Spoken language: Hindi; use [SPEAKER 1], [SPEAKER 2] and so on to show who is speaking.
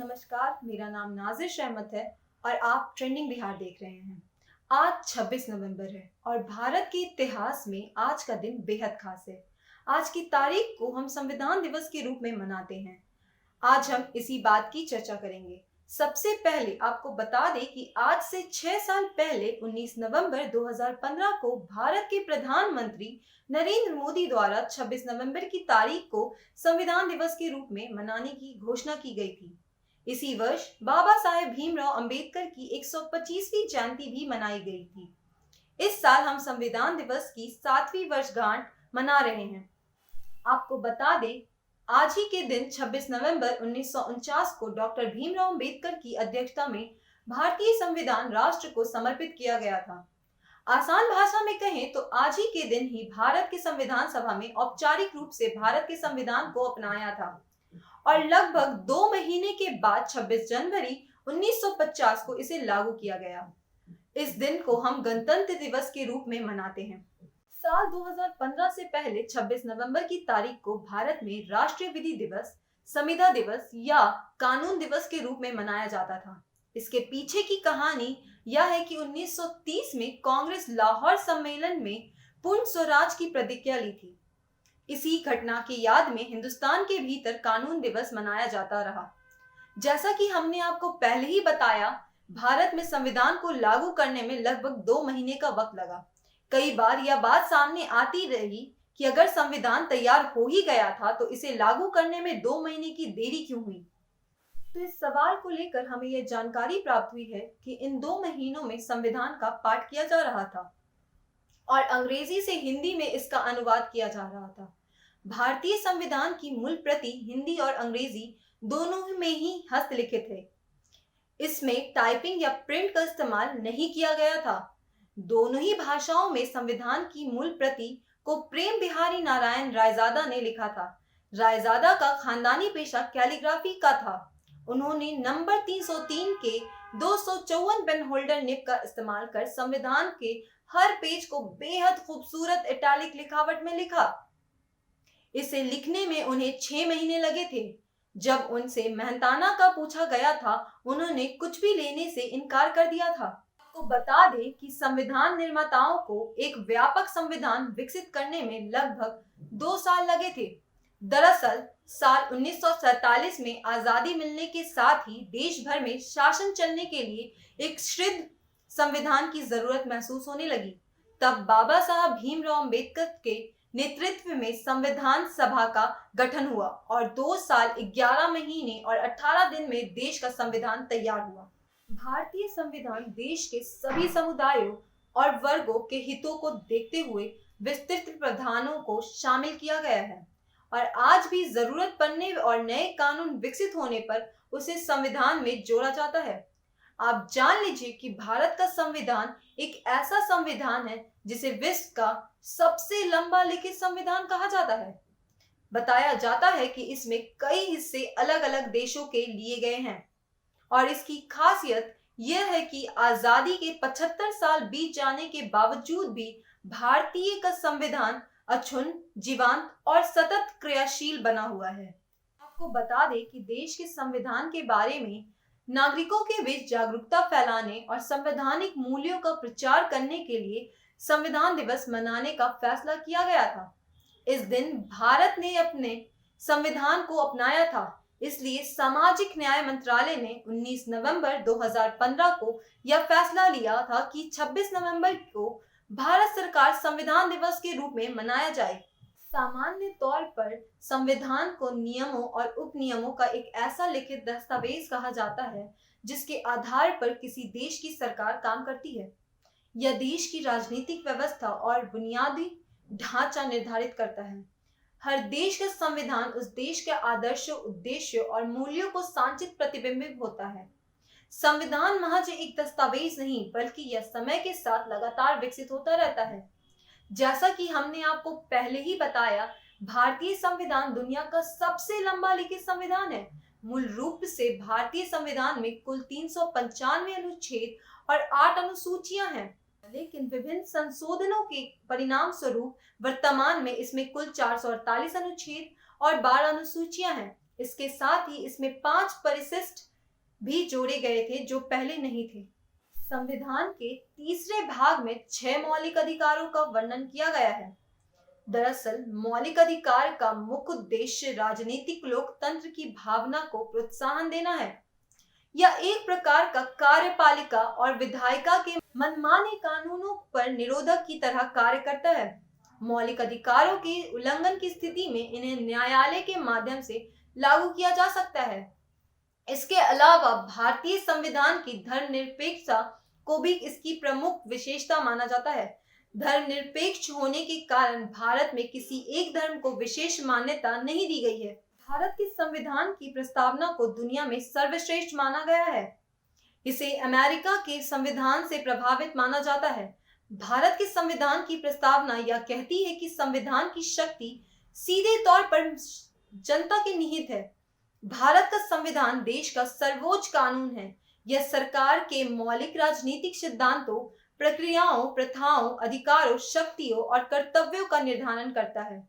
[SPEAKER 1] नमस्कार, मेरा नाम नाजिश अहमद है और आप ट्रेंडिंग बिहार देख रहे हैं। आज 26 नवंबर है और भारत के इतिहास में आज का दिन बेहद खास है। आज की तारीख को हम संविधान दिवस के रूप में मनाते हैं। आज हम इसी बात की चर्चा करेंगे। सबसे पहले आपको बता दें कि आज से 6 साल पहले 19 नवंबर 2015 को भारत के प्रधानमंत्री नरेंद्र मोदी द्वारा 26 नवंबर की तारीख को संविधान दिवस के रूप में मनाने की घोषणा की गई थी। इसी वर्ष बाबा साहेब भीमराव अंबेडकर की 125वीं जयंती भी मनाई गई थी। इस साल हम संविधान दिवस की 7वीं वर्षगांठ मना रहे हैं। आपको बता दें, आज ही के दिन 26 नवंबर 1949 को डॉक्टर भीमराव अंबेडकर की अध्यक्षता में भारतीय संविधान राष्ट्र को समर्पित किया गया था। आसान भाषा में कहें तो आज ही के दिन ही भारत की संविधान सभा में औपचारिक रूप से भारत के संविधान को अपनाया था और लगभग 2 महीने के बाद 26 जनवरी 1950 को इसे लागू किया गया। इस दिन को हम गणतंत्र दिवस के रूप में मनाते हैं। साल 2015 से पहले 26 नवंबर की तारीख को भारत में राष्ट्रीय विधि दिवस, संविदा दिवस या कानून दिवस के रूप में मनाया जाता था। इसके पीछे की कहानी यह है कि 1930 में कांग्रेस लाहौर सम्मेलन में पूर्ण स्वराज की प्रतिज्ञा ली थी। इसी घटना की याद में हिंदुस्तान के भीतर कानून दिवस मनाया जाता रहा। जैसा कि हमने आपको पहले ही बताया, भारत में संविधान को लागू करने में लगभग 2 महीने का वक्त लगा। कई बार यह बात सामने आती रही कि अगर संविधान तैयार हो ही गया था तो इसे लागू करने में 2 महीने की देरी क्यों हुई। तो इस सवाल को लेकर हमें यह जानकारी प्राप्त हुई है कि इन 2 महीनों में संविधान का पाठ किया जा रहा था और अंग्रेजी से हिंदी में इसका अनुवाद किया जा रहा था। भारतीय संविधान की मूल प्रति हिंदी और अंग्रेजी दोनों में ही हस्तलिखित है। इसमें टाइपिंग या प्रिंट का इस्तेमाल नहीं किया गया था। दोनों ही भाषाओं में संविधान की मूल प्रति को प्रेम बिहारी नारायण रायजादा ने लिखा था। रायजादा का खानदानी पेशा कैलीग्राफी का था। उन्होंने नंबर 303 के 254 पेन होल्डर निब का इस्तेमाल कर संविधान के हर पेज को बेहद खूबसूरत इटैलिक लिखावट में लिखा। इसे लिखने में उन्हें 6 महीने लगे थे। जब उनसे मेहनताना का पूछा गया था, उन्होंने कुछ भी लेने से इनकार कर दिया था। आपको बता दें कि संविधान निर्माताओं को एक व्यापक संविधान विकसित करने में लगभग 2 साल लगे थे। दरअसल साल 1947 में आजादी मिलने के साथ ही देश भर में शासन चलने के लिए एक सुदृढ़ संविधान की जरूरत महसूस होने लगी। तब बाबा साहब भीमराव अंबेडकर के नेतृत्व में संविधान सभा का गठन हुआ और 2 साल 11 महीने और 18 दिन में देश का संविधान तैयार हुआ। भारतीय संविधान देश के सभी समुदायों और वर्गों के हितों को देखते हुए विस्तृत प्रावधानों को शामिल किया गया है और आज भी जरूरत पड़ने और नए कानून विकसित होने पर उसे संविधान में जोड़ा जाता है। आप जान लीजिए कि भारत का संविधान एक ऐसा संविधान है जिसे विश्व का सबसे लंबा लिखित संविधान कहा जाता है। बताया जाता है कि इसमें कई हिस्से अलग अलग देशों के लिए गए हैं और इसकी खासियत यह है कि आजादी के 75 साल बीत जाने के बावजूद भी भारतीय का संविधान अक्षुण्ण, जीवंत और सतत क्रियाशील बना हुआ है। आपको बता दें कि देश के संविधान के बारे में नागरिकों के बीच जागरूकता फैलाने और संवैधानिक मूल्यों का प्रचार करने के लिए संविधान दिवस मनाने का फैसला किया गया था। इस दिन भारत ने अपने संविधान को अपनाया था, इसलिए सामाजिक न्याय मंत्रालय ने 19 नवंबर 2015 को यह फैसला लिया था कि 26 नवंबर को भारत सरकार संविधान दिवस के रूप में मनाया जाए। सामान्य तौर पर संविधान को नियमों और उपनियमों का एक ऐसा लिखित दस्तावेज कहा जाता है जिसके आधार पर किसी देश की सरकार काम करती है। यह देश की राजनीतिक व्यवस्था और बुनियादी ढांचा निर्धारित करता है। हर देश का संविधान उस देश के आदर्शों, उद्देश्यों और मूल्यों को सांचित प्रतिबिंबित होता है। संविधान महज एक दस्तावेज नहीं, बल्कि यह समय के साथ लगातार विकसित होता रहता है। जैसा कि हमने आपको पहले ही बताया, भारतीय संविधान दुनिया का सबसे लंबा लिखित संविधान है। मूल रूप से भारतीय संविधान में कुल 395 अनुच्छेद और 8 अनुसूचियां हैं, लेकिन विभिन्न संशोधनों के परिणाम स्वरूप वर्तमान में इसमें कुल 448 अनुच्छेद और 12 अनुसूचियां हैं। इसके साथ ही इसमें 5 परिशिष्ट भी जोड़े गए थे जो पहले नहीं थे। संविधान के तीसरे भाग में 6 मौलिक अधिकारों का वर्णन किया गया है। दरअसल मौलिक अधिकार का मुख्य उद्देश्य राजनीतिक लोकतंत्र की भावना को प्रोत्साहन देना है। यह एक प्रकार का कार्यपालिका और विधायिका के मनमाने कानूनों पर निरोधक की तरह कार्य करता है। मौलिक अधिकारों के उल्लंघन की स्थिति में इन्हें न्यायालय के माध्यम से लागू किया जा सकता है। इसके अलावा भारतीय संविधान की धर्मनिरपेक्षता को भी इसकी प्रमुख विशेषता माना जाता है। धर्मनिरपेक्ष होने के कारण भारत में किसी एक धर्म को विशेष मान्यता नहीं दी गई है। भारत के संविधान की प्रस्तावना को दुनिया में सर्वश्रेष्ठ माना गया है। इसे अमेरिका के संविधान से प्रभावित माना जाता है। भारत के संविधान की प्रस्तावना यह कहती है कि संविधान की शक्ति सीधे तौर पर जनता के निहित है। भारत का संविधान देश का सर्वोच्च कानून है। यह सरकार के मौलिक राजनीतिक सिद्धांतों, प्रक्रियाओं, प्रथाओं, अधिकारों, शक्तियों और कर्तव्यों का निर्धारण करता है।